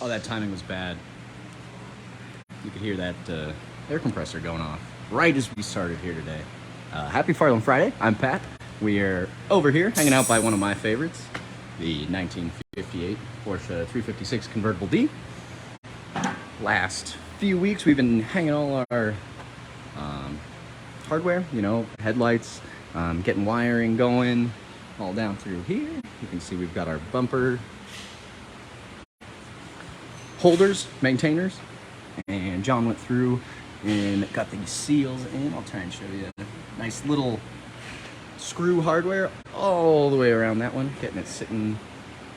Oh, that timing was bad. You could hear that air compressor going off right as we started here today. Happy Farland Friday. I'm Pat. We are over here hanging out by one of my favorites, the 1958 Porsche 356 Convertible D. Last few weeks we've been hanging all our hardware, you know, headlights, getting wiring going all down through here. You can see we've got our bumper holders, maintainers, and John went through and got these seals in. I'll try and show you a nice little screw hardware all the way around that one, getting it sitting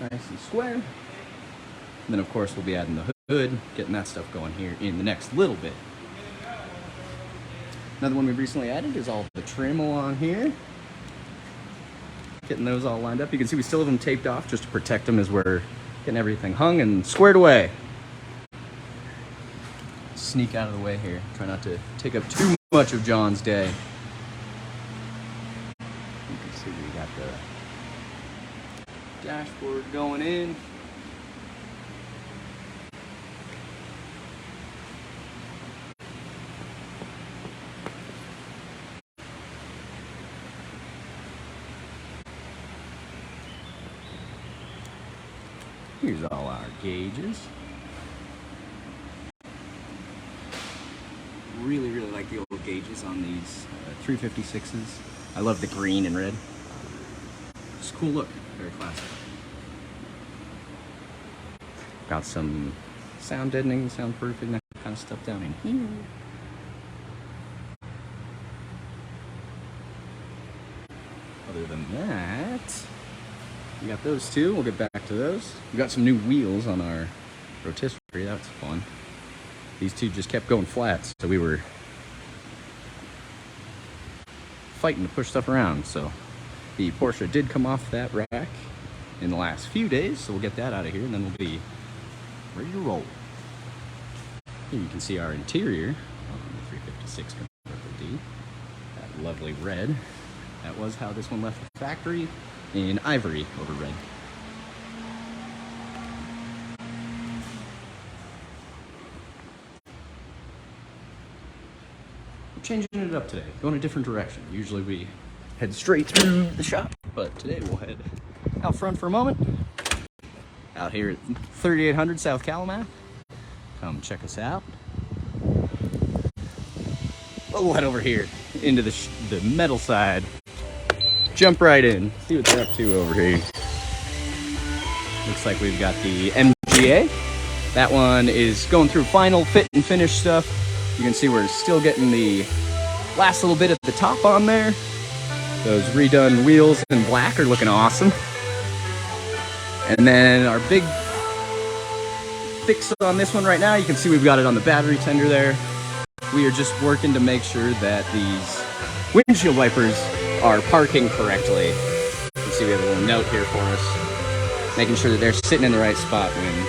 nice and square. And then of course we'll be adding the hood, getting that stuff going here in the next little bit. Another one we've recently added is all the trim along here. Getting those all lined up. You can see we still have them taped off just to protect them as we're getting everything hung and squared away. Sneak out of the way here. Try not to take up too much of John's day. You can see we got the dashboard going in. Here's all our gauges. Really like the old gauges on these 356s. I love the green and red. Just a cool look, very classic. Got some sound deadening, soundproofing, that kind of stuff down in here. Other than that, we got those two. We'll get back to those. We got some new wheels on our rotisserie. That's fun. These two just kept going flat, so we were fighting to push stuff around. So the Porsche did come off that rack in the last few days, so we'll get that out of here, and then we'll be ready to roll. Here you can see our interior on the 356 Convertible D. That lovely red. That was how this one left the factory, in ivory over red. We're changing it up today, going a different direction. Usually we head straight through the shop, but today we'll head out front for a moment. Out here at 3800 South Calumet. Come check us out. We'll head over here into the metal side. Jump right in, see what they're up to over here. Looks like we've got the MGA. That one is going through final fit and finish stuff. You can see we're still getting the last little bit at the top on there. Those redone wheels in black are looking awesome. And then our big fix on this one right now, you can see we've got it on the battery tender there. We are just working to make sure that these windshield wipers are parking correctly. You can see we have a little note here for us, making sure that they're sitting in the right spot when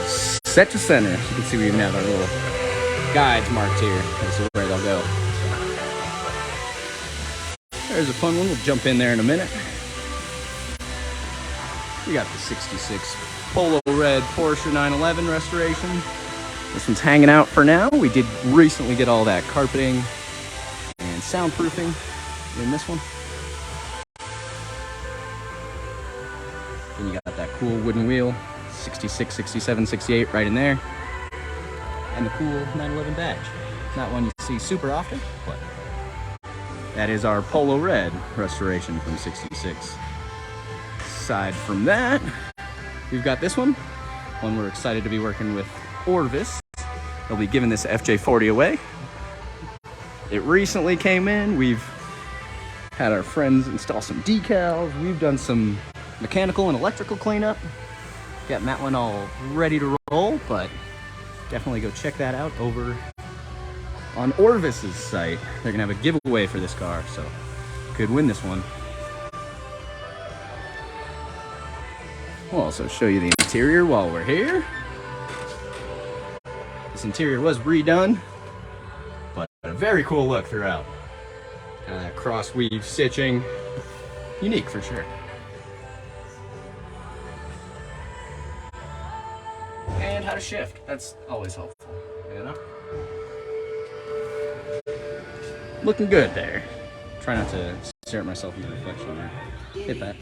set to center. You can see we even have our little guides marked here as to where they'll go. There's a fun one. We'll jump in there in a minute. We got the 66 Polo red Porsche 911 restoration. This one's hanging out for now. We did recently get all that carpeting and soundproofing in this one. Then you got that cool wooden wheel, 66, 67, 68 right in there. And the cool 911 badge. Not one you see super often, but that is our Polo red restoration from 66. Aside from that, we've got this one we're excited to be working with Orvis. They'll be giving this FJ40 away. It recently came in. We've had our friends install some decals. We've done some mechanical and electrical cleanup. Getting that one all ready to roll, but definitely go check that out over on Orvis's site. They're gonna have a giveaway for this car, so could win this one. We'll also show you the interior while we're here. This interior was redone, but a very cool look throughout. Kind of that cross weave stitching, unique for sure. and how to shift. That's always helpful, you know? Looking good there. Try not to stare at myself in the reflection there. Hit that.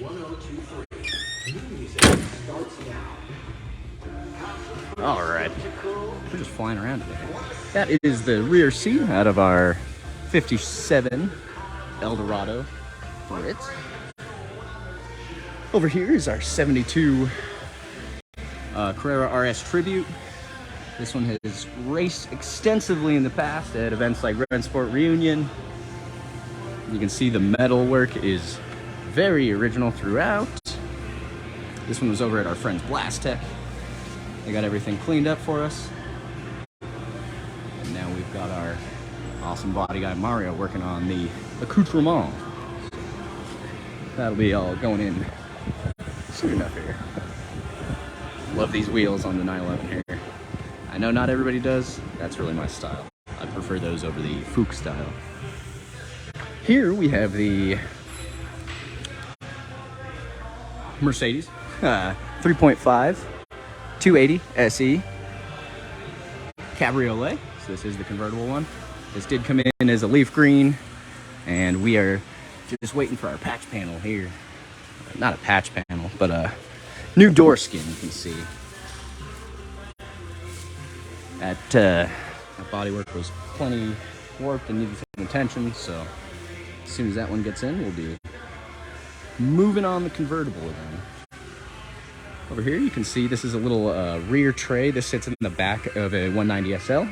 All right. We're just flying around today. That is the rear seat out of our 57 Eldorado Ritz. Over here is our 72 Carrera Rs Tribute. This one has raced extensively in the past at events like Red Sport Reunion. You can see the metal work is very original throughout. This one was over at our friends Blast Tech. They got everything cleaned up for us. And now we've got our awesome body guy Mario working on the accoutrement. That'll be all going in soon enough here. Love these wheels on the 911 here. I know not everybody does. That's really my style. I prefer those over the Fuchs style. Here we have the Mercedes 3.5 280 SE Cabriolet. So this is the convertible one. This did come in as a leaf green, and we are just waiting for our patch panel here. Not a patch panel, but a new door skin, you can see. That bodywork was plenty warped and needed some attention, so as soon as that one gets in, we'll be moving on the convertible again. Over here, you can see this is a little rear tray. This sits in the back of a 190 SL.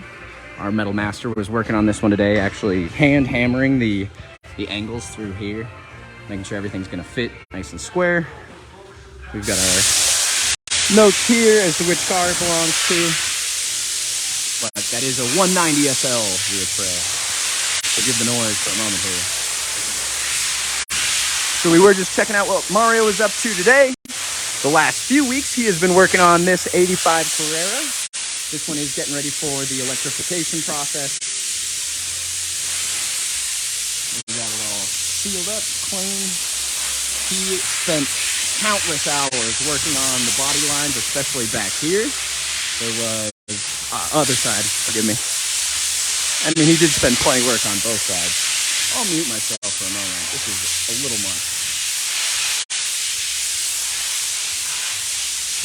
Our metal master was working on this one today, actually hand hammering the angles through here, making sure everything's gonna fit nice and square. We've got our notes here as to which car it belongs to. But that is a 190 SL rear tray. Forgive the noise for a moment here. So we were just checking out what Mario was up to today. The last few weeks he has been working on this 85 Carrera. This one is getting ready for the electrification process. We got it all sealed up, clean. He spent countless hours working on the body lines, especially back here. There was other side, forgive me. I mean, he did spend plenty of work on both sides. I'll mute myself for a moment. This is a little much.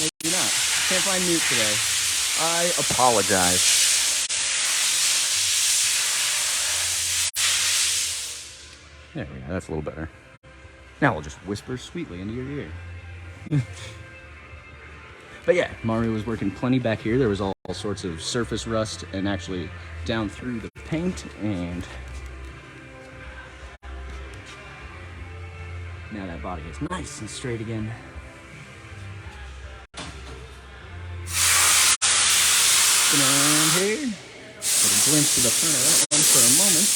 Maybe not. Can't find mute today. I apologize. There we go. That's a little better. Now we'll just whisper sweetly into your ear. But yeah, Mario was working plenty back here. There was all sorts of surface rust and actually down through the paint, and now that body is nice and straight again. Spin around here. Get a glimpse of the front of that one for a moment.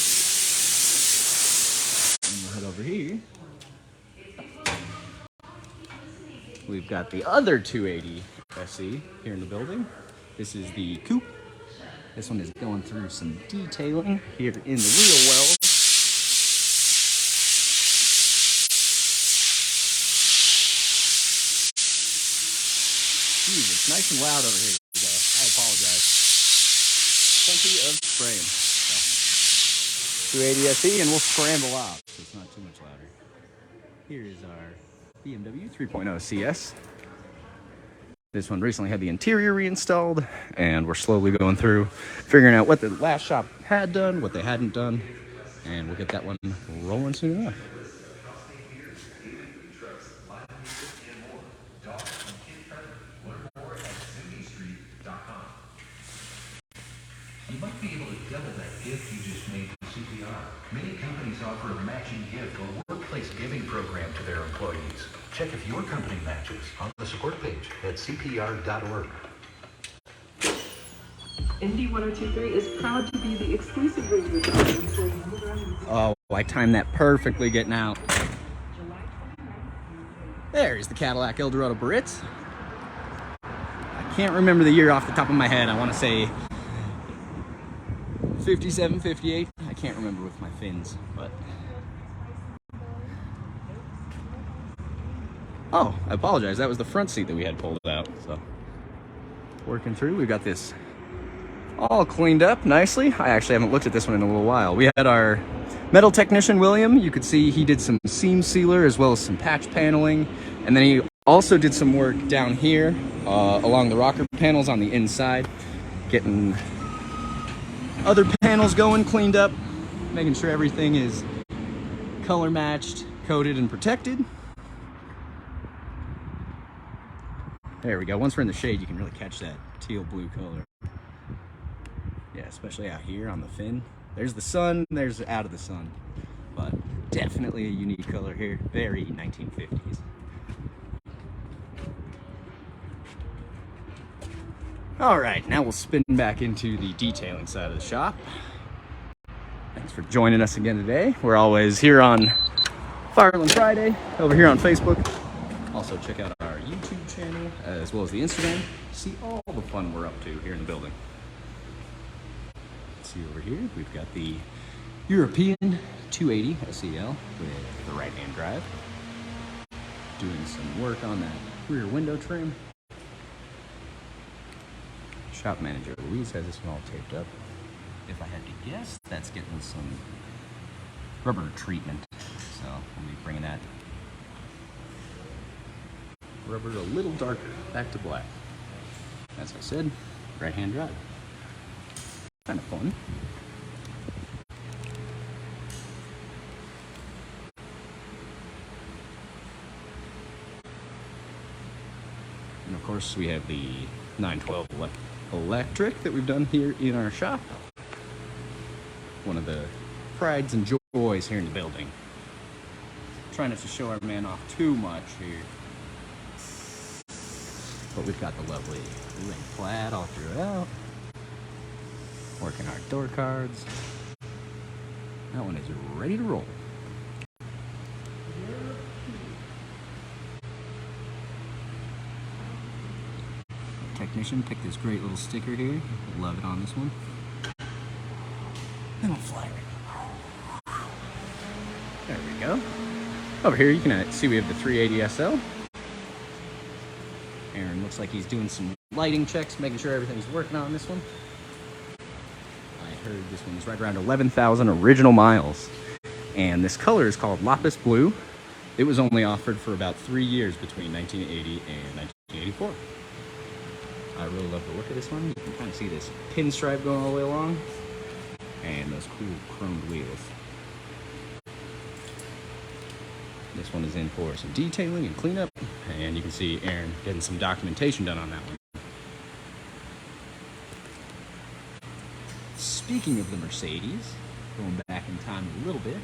And we'll head over here. We've got the other 280 SE here in the building. This is the coupe. This one is going through some detailing here in the wheel wells. Jesus, nice and loud over here today. I apologize. Plenty of spraying. So, 280 SE, and we'll scramble out so it's not too much louder. Here is our BMW 3.0 CS. This one recently had the interior reinstalled, and we're slowly going through, figuring out what the last shop had done, what they hadn't done, and we'll get that one rolling soon enough. You might be able to double that gift you just made to CPR. Many companies offer a matching gift or workplace giving program to their employees. Check if your company matches on the support page at cpr.org. Indy 1023 is proud to be the exclusive radio station for you. Oh, I timed that perfectly getting out. There's the Cadillac Eldorado Baritz. I can't remember the year off the top of my head. I want to say 57, 58. I can't remember with my fins, but... Oh, I apologize. That was the front seat that we had pulled out, so... working through. We've got this all cleaned up nicely. I actually haven't looked at this one in a little while. We had our metal technician, William. You could see he did some seam sealer as well as some patch paneling. And then he also did some work down here along the rocker panels on the inside, getting other panels going, cleaned up, making sure everything is color matched, coated, and protected. There we go. Once we're in the shade, you can really catch that teal blue color. Yeah, especially out here on the fin. There's the sun, there's out of the sun. But definitely a unique color here. Very 1950s. All right, now we'll spin back into the detailing side of the shop. Thanks for joining us again today. We're always here on Fireland Friday, over here on Facebook. Also check out our YouTube channel, as well as the Instagram. See all the fun we're up to here in the building. Let's see over here, we've got the European 280 SEL with the right-hand drive. Doing some work on that rear window trim. Shop manager Louise has this one all taped up. If I had to guess, that's getting some rubber treatment. So we'll be bringing that rubber a little darker, back to black. As I said, right-hand drive. Kind of fun. And of course, we have the 912 electric that we've done here in our shop. One of the prides and joys here in the building. Trying not to show our man off too much here. But we've got the lovely ring plaid all throughout. Working our door cards. That one is ready to roll. Technician picked this great little sticker here. Love it on this one. Then I'll fly it. There we go. Over here you can see we have the 380 SL. Aaron looks like he's doing some lighting checks, making sure everything's working on this one. I heard this one's right around 11,000 original miles. And this color is called Lapis Blue. It was only offered for about 3 years between 1980 and 1984. I really love the look of this one. You can kind of see this pinstripe going all the way along. And those cool chromed wheels. This one is in for some detailing and cleanup. And you can see Aaron getting some documentation done on that one. Speaking of the Mercedes, going back in time a little bit,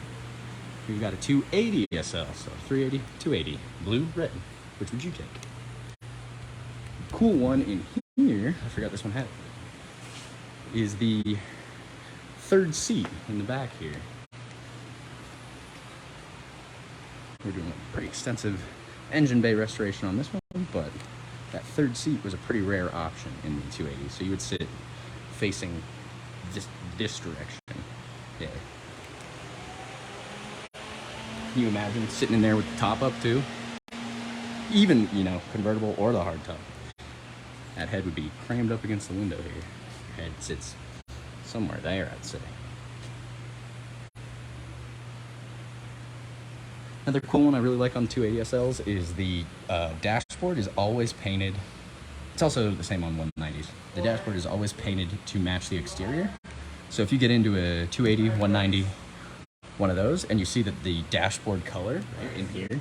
we've got a 280 SL. So 380, 280, blue, red. Which would you take? Cool one in here, I forgot this one had, is the third seat in the back here. We're doing a pretty extensive engine bay restoration on this one, but that third seat was a pretty rare option in the 280. So you would sit facing this direction. Yeah. Can you imagine sitting in there with the top up too? Even, convertible or the hardtop. That head would be crammed up against the window here. Head sits somewhere there, I'd say. Another cool one I really like on 280 SLs is the dashboard is always painted. It's also the same on 190s. The dashboard is always painted to match the exterior. So if you get into a 280, 190, one of those, and you see that the dashboard color right in here,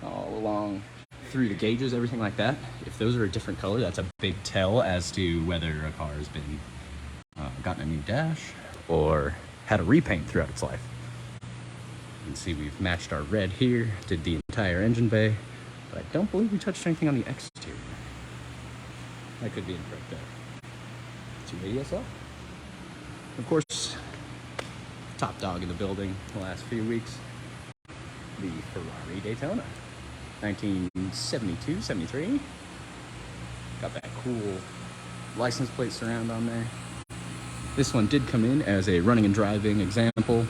all along through the gauges, everything like that, if those are a different color, that's a big tell as to whether a car has been gotten a new dash or had a repaint throughout its life. You can see we've matched our red here, did the entire engine bay, but I don't believe we touched anything on the exterior. That could be incorrect though. 280 SL. Of course, top dog in the building the last few weeks, the Ferrari Daytona. 1972, 73. Got that cool license plate surround on there. This one did come in as a running and driving example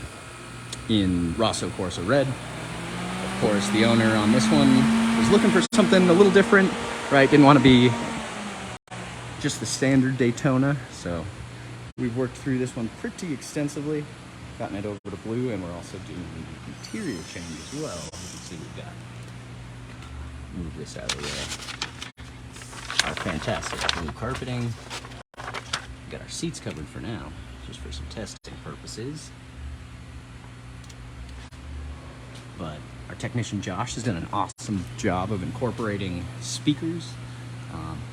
in Rosso Corsa Red. Of course, the owner on this one was looking for something a little different, right? Didn't want to be just the standard Daytona. So we've worked through this one pretty extensively, gotten it over to blue, and we're also doing the interior change as well. You can see we've got, move this out of the way, our fantastic blue carpeting. We've got our seats covered for now, just for some testing purposes. But our technician Josh has done an awesome job of incorporating speakers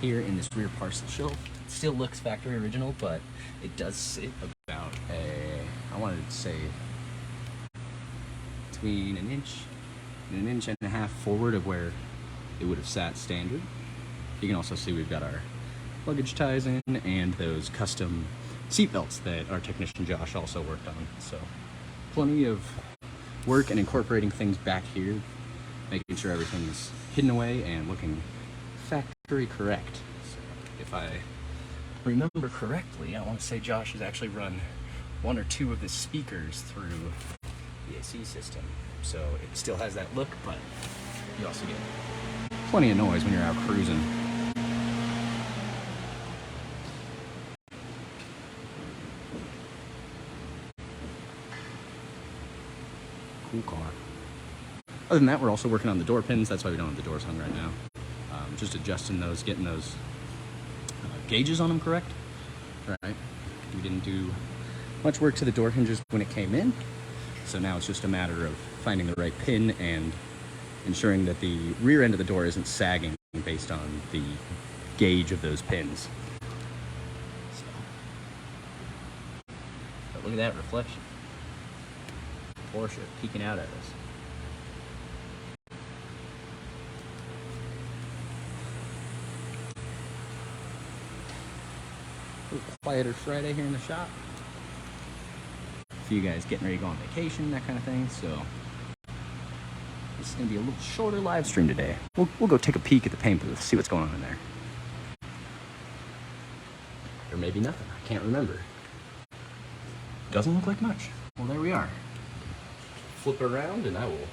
here in this rear parcel shelf. It still looks factory original, but it does sit about I wanted to say between an inch and a half forward of where it would have sat standard. You can also see we've got our luggage ties in and those custom seat belts that our technician Josh also worked on. So plenty of work and incorporating things back here, making sure everything's hidden away and looking factory correct. So if I remember correctly, I want to say Josh has actually run one or two of the speakers through the AC system. So it still has that look, but you also get plenty of noise when you're out cruising. Cool car. Other than that, we're also working on the door pins. That's why we don't have the doors hung right now. Just adjusting those, getting those gauges on them correct. Right. We didn't do much work to the door hinges when it came in, so now it's just a matter of finding the right pin and ensuring that the rear end of the door isn't sagging based on the gauge of those pins. So. But look at that reflection. Porsche peeking out at us. A little quieter Friday here in the shop. A few guys getting ready to go on vacation, that kind of thing, so this is going to be a little shorter live stream today. We'll go take a peek at the paint booth, see what's going on in there. Or maybe nothing, I can't remember. Doesn't look like much. Well, there we are. Flip around and I will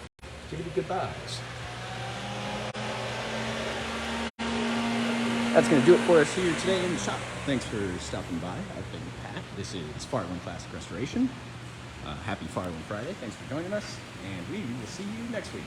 give you the goodbyes. That's going to do it for us here today in the shop. Thanks for stopping by. I've been Pat. This is Farland Classic Restoration. Happy Farland Friday. Thanks for joining us, and we will see you next week.